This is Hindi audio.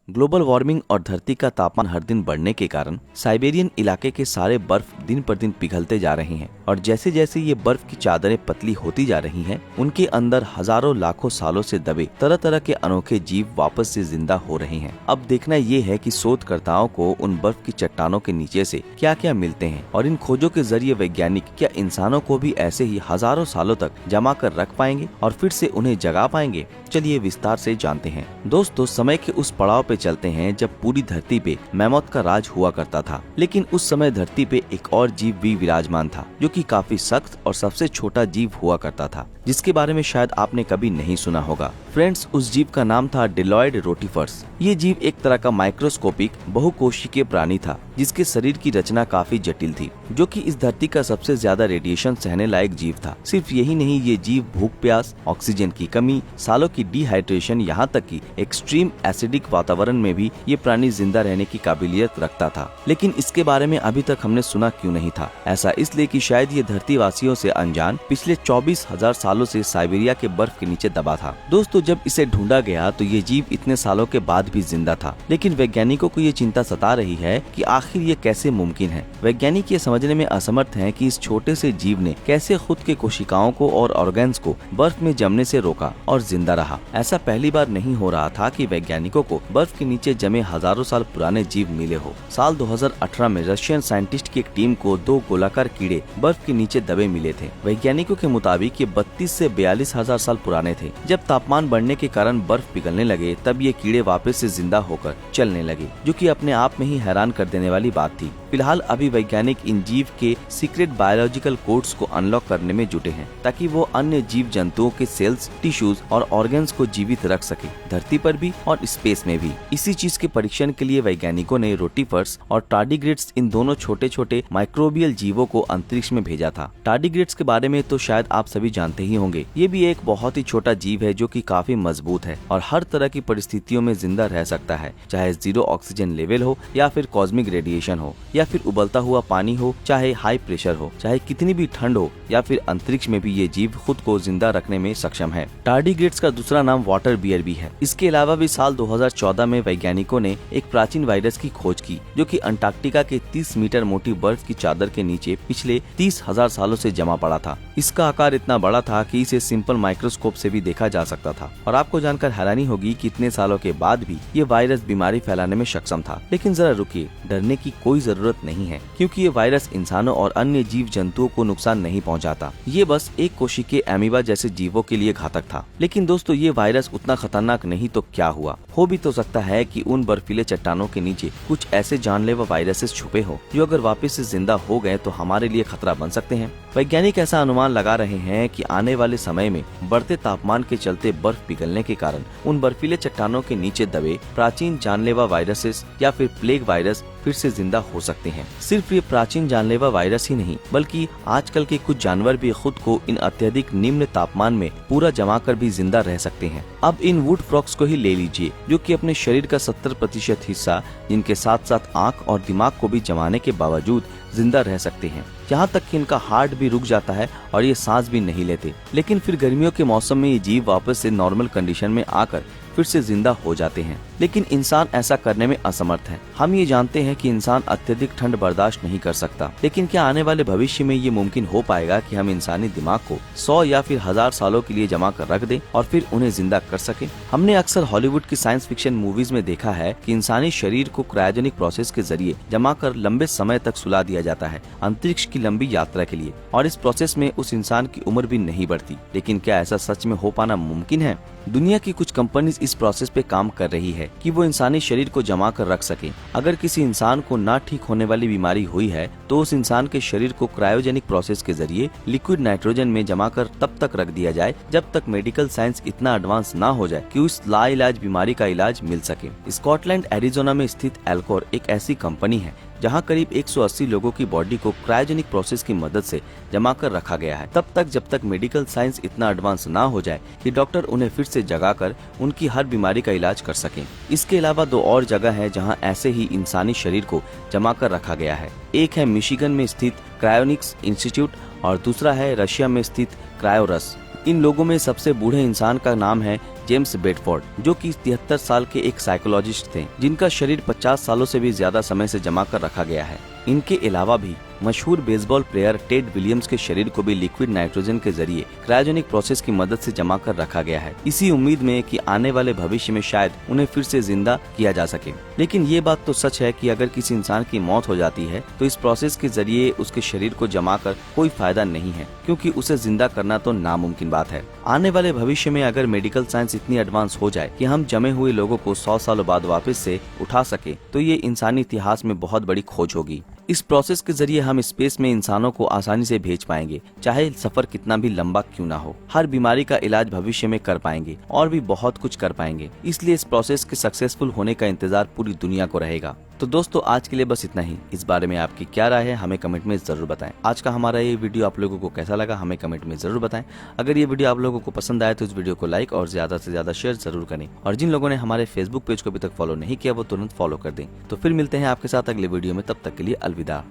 ग्लोबल वार्मिंग और धरती का तापमान हर दिन बढ़ने के कारण साइबेरियन इलाके के सारे बर्फ दिन पर दिन पिघलते जा रही हैं और जैसे जैसे ये बर्फ की चादरें पतली होती जा रही हैं, उनके अंदर हजारों लाखों सालों से दबे तरह तरह के अनोखे जीव वापस से जिंदा हो रहे हैं। अब देखना ये है कि शोधकर्ताओं को उन बर्फ की चट्टानों के नीचे से क्या क्या मिलते हैं और इन खोजों के जरिए वैज्ञानिक क्या इंसानों को भी ऐसे ही हजारों सालों तक जमा कर रख पाएंगे और फिर से उन्हें जगा पाएंगे। चलिए विस्तार से जानते हैं। दोस्तों, समय के उस पड़ाव पे चलते हैं जब पूरी धरती पे मैमोथ का राज हुआ करता था, लेकिन उस समय धरती पे एक और जीव भी विराजमान था जो कि काफी सख्त और सबसे छोटा जीव हुआ करता था, जिसके बारे में शायद आपने कभी नहीं सुना होगा। फ्रेंड्स, उस जीव का नाम था डिलॉयड रोटिफर्स। ये जीव एक तरह का माइक्रोस्कोपिक बहुकोशिकीय प्राणी था जिसके शरीर की रचना काफी जटिल थी, जो कि इस धरती का सबसे ज्यादा रेडिएशन सहने लायक जीव था। सिर्फ यही नहीं, ये जीव भूख प्यास, ऑक्सीजन की कमी, सालों की डिहाइड्रेशन, यहाँ तक कि एक्सट्रीम एसिडिक वातावरण में भी ये प्राणी जिंदा रहने की काबिलियत रखता था। लेकिन इसके बारे में अभी तक हमने सुना क्यों नहीं था? ऐसा इसलिए कि शायद ये धरती वासियों से अनजान पिछले 24,000 सालों से साइबेरिया के बर्फ के नीचे दबा था। दोस्तों, जब इसे ढूंढा गया तो ये जीव इतने सालों के बाद भी जिंदा था, लेकिन वैज्ञानिकों को ये चिंता सता रही है कि आखिर ये कैसे मुमकिन है। वैज्ञानिक ये समझने में असमर्थ हैं कि इस छोटे से जीव ने कैसे खुद के कोशिकाओं को और ऑर्गन्स को बर्फ में जमने से रोका और जिंदा रहा। ऐसा पहली बार नहीं हो रहा था कि वैज्ञानिकों को बर्फ के नीचे जमे हजारों साल पुराने जीव मिले हो। साल 2018 में रशियन साइंटिस्ट की एक टीम को 2 गोलाकार कीड़े बर्फ के नीचे दबे मिले थे। वैज्ञानिकों के मुताबिक ये 32 से 42 हजार साल पुराने थे। जब तापमान बढ़ने के कारण बर्फ पिघलने लगे, तब ये कीड़े वापस से जिंदा होकर चलने लगे, जो कि अपने आप में ही हैरान कर देने वाली बात थी। फिलहाल अभी वैज्ञानिक इन जीव के सीक्रेट बायोलॉजिकल कोड्स को अनलॉक करने में जुटे हैं, ताकि वो अन्य जीव जंतुओं के सेल्स, टिश्यूज और ऑर्गन्स को जीवित रख सके, धरती पर भी और स्पेस में भी। इसी चीज के परीक्षण के लिए वैज्ञानिकों ने रोटिफर्स और टार्डिग्रेड्स, इन दोनों छोटे छोटे माइक्रोबियल जीवों को अंतरिक्ष में भेजा था। टार्डिग्रेड्स के बारे में तो शायद आप सभी जानते ही होंगे। ये भी एक बहुत ही छोटा जीव है जो कि काफी मजबूत है और हर तरह की परिस्थितियों में जिंदा रह सकता है, चाहे 0 ऑक्सीजन लेवल हो या फिर कॉस्मिक रेडिएशन हो या फिर उबलता हुआ पानी हो, चाहे हाई प्रेशर हो, चाहे कितनी भी ठंड हो या फिर अंतरिक्ष में भी ये जीव खुद को जिंदा रखने में सक्षम है। टार्डिग्रेड्स का दूसरा नाम वाटर बियर भी है। इसके अलावा भी साल 2014 में वैज्ञानिकों ने एक प्राचीन वायरस की खोज की जो कि अंटार्कटिका के 30 मीटर मोटी बर्फ की चादर के नीचे पिछले 30,000 सालों से जमा पड़ा था। इसका आकार इतना बड़ा था कि इसे सिंपल माइक्रोस्कोप से भी देखा जा सकता था। और आपको जानकर हैरानी होगी कि इतने सालों के बाद भी ये वायरस बीमारी फैलाने में सक्षम था। लेकिन जरा रुकिए, डरने की कोई जरूरत नहीं है, क्योंकि ये वायरस इंसानों और अन्य जीव जंतुओं को नुकसान नहीं पहुंचाता। ये बस एक कोशिकीय एमीबा जैसे जीवों के लिए घातक था। लेकिन दोस्तों, ये वायरस उतना खतरनाक नहीं तो क्या हुआ? हो भी तो सकता है कि उन बर्फीले चट्टानों के नीचे कुछ ऐसे जानलेवा वायरसेस छुपे हो जो अगर वापस से जिंदा हो गए तो हमारे लिए खतरा बन सकते हैं। वैज्ञानिक ऐसा अनुमान लगा रहे हैं कि आने वाले समय में बढ़ते तापमान के चलते बर्फ पिघलने के कारण उन बर्फीले चट्टानों के नीचे दबे प्राचीन जानलेवा वायरसेस या फिर प्लेग वायरस फिर से जिंदा हो सकते हैं। सिर्फ ये प्राचीन जानलेवा वायरस ही नहीं, बल्कि आजकल के कुछ जानवर भी खुद को इन अत्यधिक निम्न तापमान में पूरा जमा कर भी जिंदा रह सकते हैं। अब इन वुड फ्रॉक्स को ही ले लीजिए, जो कि अपने शरीर का 70% हिस्सा, जिनके साथ साथ आँख और दिमाग को भी जमाने के बावजूद जिंदा रह सकते हैं। यहाँ तक कि इनका हार्ट भी रुक जाता है और ये सांस भी नहीं लेते। लेकिन फिर गर्मियों के मौसम में ये जीव वापस से नॉर्मल कंडीशन में आकर फिर से जिंदा हो जाते हैं। लेकिन इंसान ऐसा करने में असमर्थ है। हम ये जानते हैं कि इंसान अत्यधिक ठंड बर्दाश्त नहीं कर सकता, लेकिन क्या आने वाले भविष्य में ये मुमकिन हो पाएगा कि हम इंसानी दिमाग को 100 या फिर 1000 सालों के लिए जमा कर रख दें और फिर उन्हें जिंदा कर सके? हमने अक्सर हॉलीवुड की साइंस फिक्शन मूवीज में देखा है कि इंसानी शरीर को क्रायोजेनिक प्रोसेस के जरिए जमा कर लंबे समय तक सुला दिया जाता है अंतरिक्ष की लंबी यात्रा के लिए, और इस प्रोसेस में उस इंसान की उम्र भी नहीं बढ़ती। लेकिन क्या ऐसा सच में हो पाना मुमकिन है? दुनिया की कुछ कंपनीज इस प्रोसेस पे काम कर रही है कि वो इंसानी शरीर को जमा कर रख सके। अगर किसी इंसान को ना ठीक होने वाली बीमारी हुई है तो उस इंसान के शरीर को क्रायोजेनिक प्रोसेस के जरिए लिक्विड नाइट्रोजन में जमा कर तब तक रख दिया जाए जब तक मेडिकल साइंस इतना एडवांस ना हो जाए कि उस लाइलाज बीमारी का इलाज मिल सके। स्कॉटलैंड एरिजोना में स्थित एल्कोर एक ऐसी कंपनी है जहां करीब 180 लोगों की बॉडी को क्रायोजेनिक प्रोसेस की मदद से जमा कर रखा गया है, तब तक जब तक मेडिकल साइंस इतना एडवांस ना हो जाए कि डॉक्टर उन्हें फिर से जगाकर उनकी हर बीमारी का इलाज कर सकें। इसके अलावा 2 और जगह है जहां ऐसे ही इंसानी शरीर को जमा कर रखा गया है। एक है मिशिगन में स्थित क्रायोनिक्स इंस्टीट्यूट और दूसरा है रशिया में स्थित क्रायोरस। इन लोगों में सबसे बूढ़े इंसान का नाम है जेम्स बेडफोर्ड, जो कि 73 साल के एक साइकोलॉजिस्ट थे, जिनका शरीर 50 सालों से भी ज्यादा समय से जमा कर रखा गया है। इनके अलावा भी मशहूर बेसबॉल प्लेयर टेड विलियम्स के शरीर को भी लिक्विड नाइट्रोजन के जरिए क्रायोजेनिक प्रोसेस की मदद से जमा कर रखा गया है, इसी उम्मीद में कि आने वाले भविष्य में शायद उन्हें फिर से जिंदा किया जा सके। लेकिन ये बात तो सच है कि अगर किसी इंसान की मौत हो जाती है तो इस प्रोसेस के जरिए उसके शरीर को जमा कर कोई फायदा नहीं है, क्योंकि उसे जिंदा करना तो नामुमकिन बात है। आने वाले भविष्य में अगर मेडिकल साइंस इतनी एडवांस हो जाए कि हम जमे हुए लोगों को 100 सालों बाद वापस से उठा सके, तो ये इंसानी इतिहास में बहुत बड़ी खोज होगी। इस प्रोसेस के जरिए हम स्पेस में इंसानों को आसानी से भेज पाएंगे, चाहे सफर कितना भी लंबा क्यों ना हो। हर बीमारी का इलाज भविष्य में कर पाएंगे और भी बहुत कुछ कर पाएंगे। इसलिए इस प्रोसेस के सक्सेसफुल होने का इंतजार पूरी दुनिया को रहेगा। तो दोस्तों, आज के लिए बस इतना ही। इस बारे में आपकी क्या राय है हमें कमेंट में जरूर बताएं। आज का हमारा ये वीडियो आप लोगों को कैसा लगा हमें कमेंट में जरूर बताएं। अगर ये वीडियो आप लोगों को पसंद आए तो इस वीडियो को लाइक और ज्यादा से ज्यादा शेयर जरूर करें। और जिन लोगों ने हमारे फेसबुक पेज को अभी तक फॉलो नहीं किया वो तुरंत फॉलो कर दें। तो फिर मिलते हैं आपके साथ अगले वीडियो में, तब तक के लिए अलविदा।